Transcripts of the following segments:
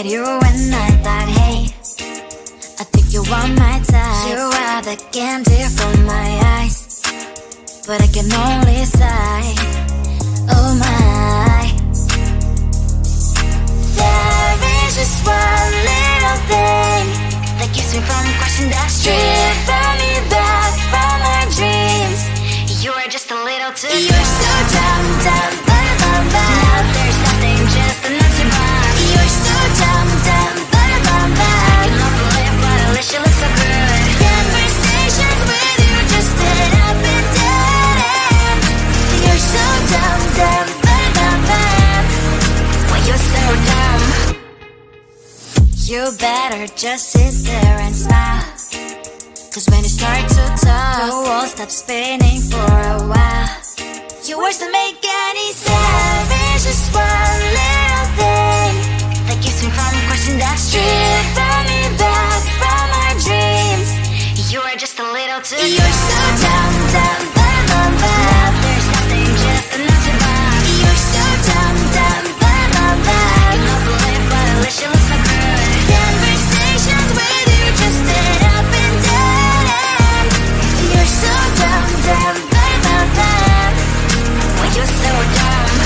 at you and I thought, hey, I think you are my type. You are the candy from my eyes, but I can only sigh, oh my. There is just one little thing that keeps me from crossing that street. Turn me back from my dreams. You're just a little too far. You're so dumb, dumb, bum, bum, bum. Now there's nothing, just enough to buy. You're so dumb, dumb, bum, bum, bum. I can offer live, but at least you look so good. Conversations with you just end up in dead end. You're so dumb, dumb, bum, bum, bum. Why you're so dumb? You better just sit there and smile, 'cause when you start to talk, the world stops spinning for a while. Your words don't make any sense. There's just one little thing that keeps me from crossing that street. Turn me back from my dreams. You are just a little too far. You're so dumb, dumb, bum, bum, bum. Now there's nothing, just enough to buy. You're so dumb, dumb, bum, bum, bum. I can not believe, but at least you look so good. Conversations with you just end up in dead end. You're so dumb, dumb, bum, bum, bum. Why you're so dumb?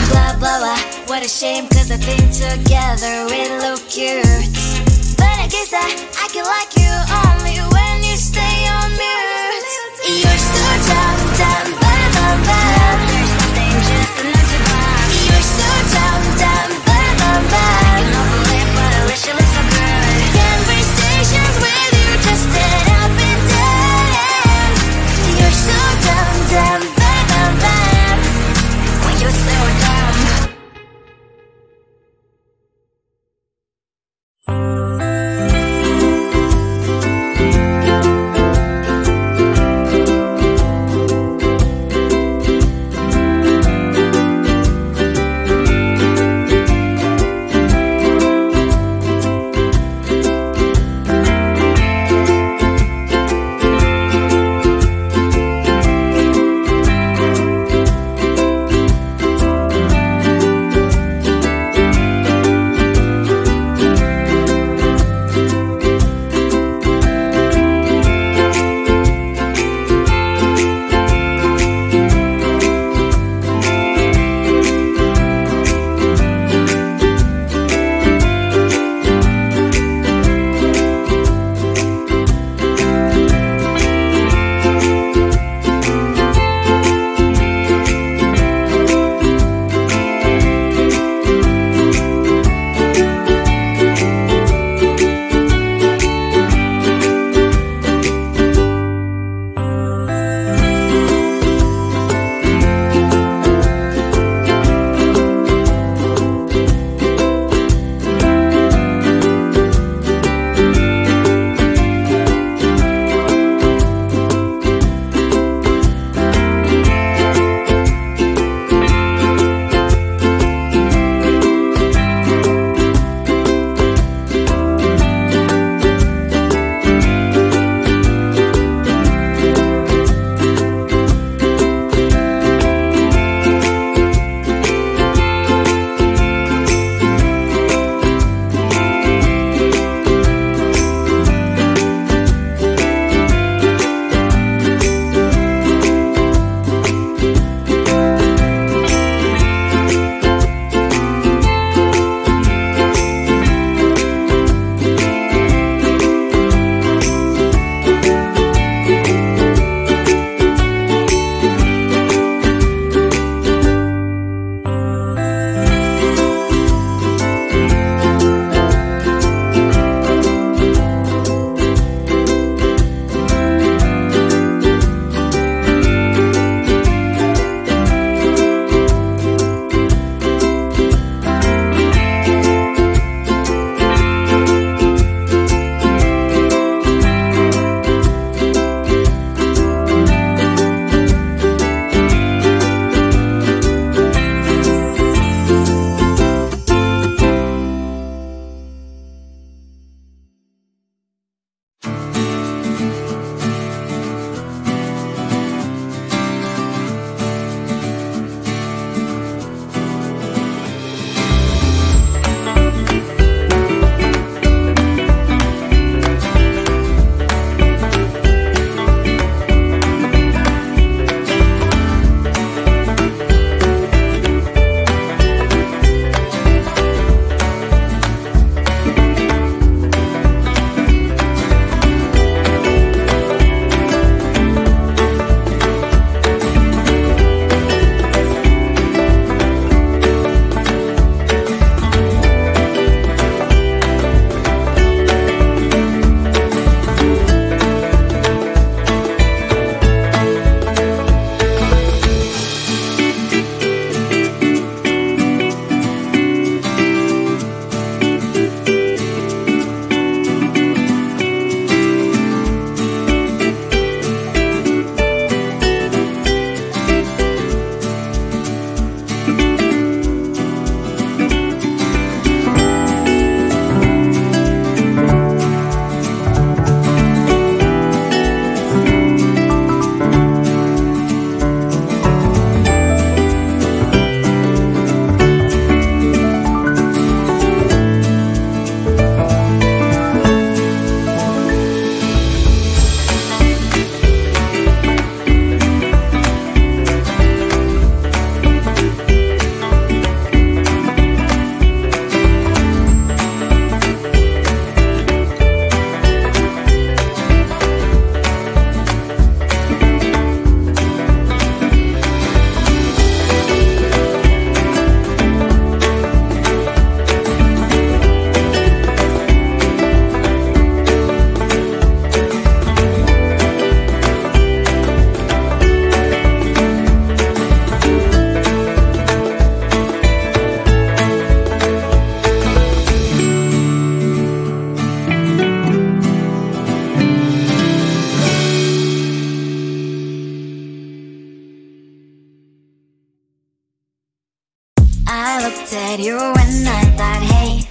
at you when I thought, hey,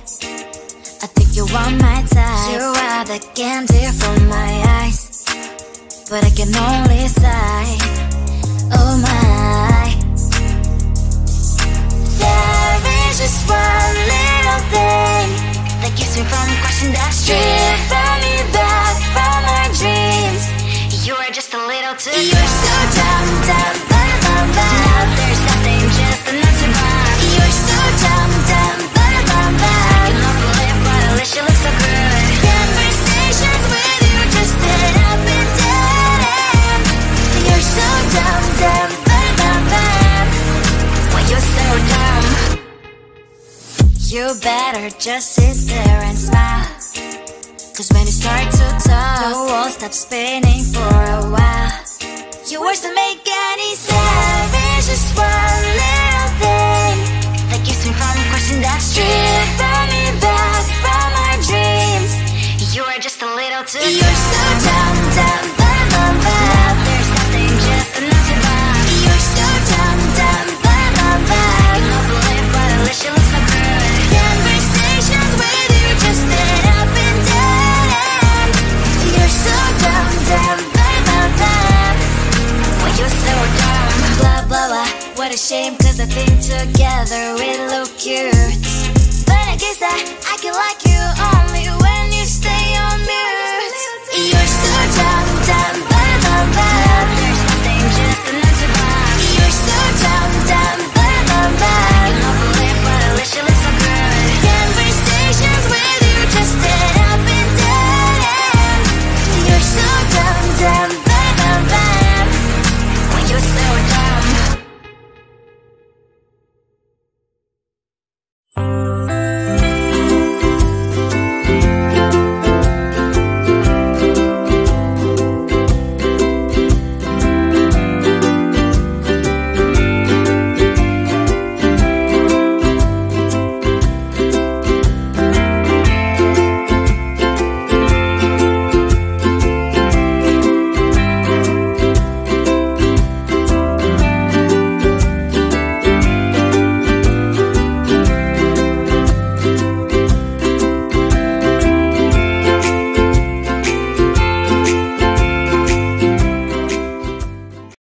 I think you want my type. You are the candy from my eyes, but I can only sigh, oh my. There is just one little thing that keeps me from crossing that street. Drive me back from my dreams. You're just a little too far. You're so dumb, dumb, dumb, dumb, dumb. Now there's nothing, just enough to buy. You're so dumb, dumb, dumb, dumb, dumb. I can not believe, but at least you look so good. Conversations with you just end up in dead end. You're so dumb, dumb, dumb, dumb, dumb. Why you're so dumb? You better just sit there and smile, 'cause when you start to talk, the world stops spinning for a while. Your words don't make any sense. There's just one little thing that keeps me from crossing that street. Bring me back from my dreams. You are just a little too far. You're so dumb, dumb, dumb, dumb, dumb. Now there's nothing, just enough to buy. You're so dumb, dumb, dumb, dumb, dumb. I cannot believe, but at least you look so good. Conversations with you just end up in dead end. You're so dumb, dumb, dumb, dumb, dumb. Why you're so dumb? Blah, blah, blah. What a shame, 'cause I think together we look cute. But I guess I can like you only when you stay on mute. You're so dumb.